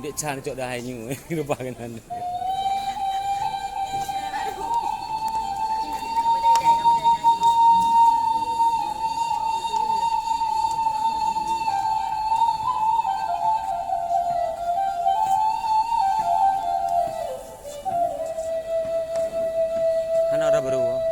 Dek can cok dah nyu lupa kan. Kan ada baru.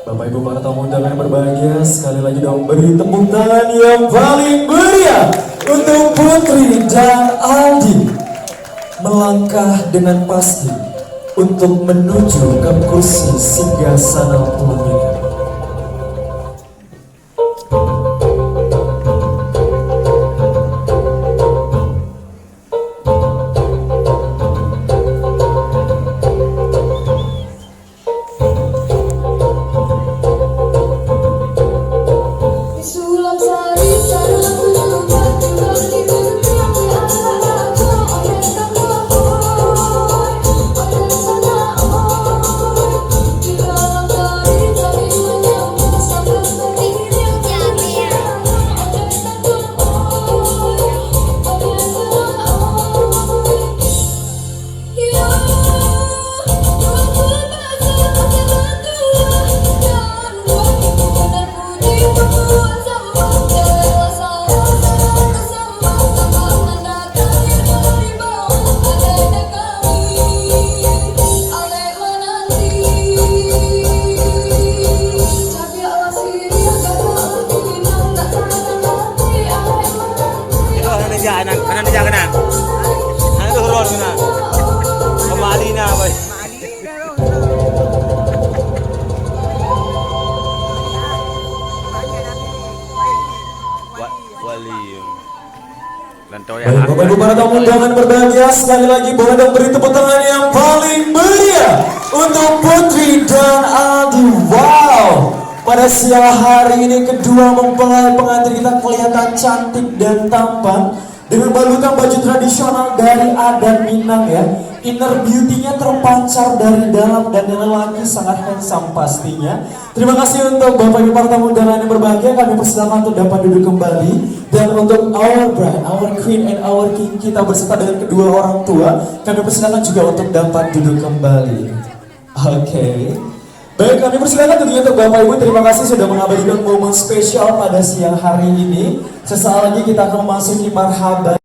Bapak Ibu para tamu undangan yang berbahagia, sekali lagi dong beri tepuk tangan yang paling meriah untuk Putri dan Aldi melangkah dengan pasti untuk menuju ke kursi singgasana pelaminan. Kanan aja kena. Kanan tu huruf kena. Kembali na boy. Wali. Lantau ya. Bapak Ibu para tamu undangan berbahagia, sekali lagi boleh dong beri tepuk tangan yang paling meriah untuk Putri dan Aldi. Wow. Pada siang hari ini kedua mempelai pengantin kita kelihatan cantik dan tampan dengan balutan baju tradisional dari adat Minang ya. Inner beauty-nya terpancar dari dalam dan yang lelaki sangat handsome pastinya. Terima kasih untuk Bapak Ibu para tamu undangan yang berbahagia, kami persilakan untuk dapat duduk kembali. Dan untuk our bride, our queen and our king kita berserta dengan kedua orang tua, kami persilakan juga untuk dapat duduk kembali. Oke. Baik, kami persilakan tentunya untuk Bapak Ibu, terima kasih sudah mengabadikan momen spesial pada siang hari ini. Sesaat lagi kita akan memasuki marhaban.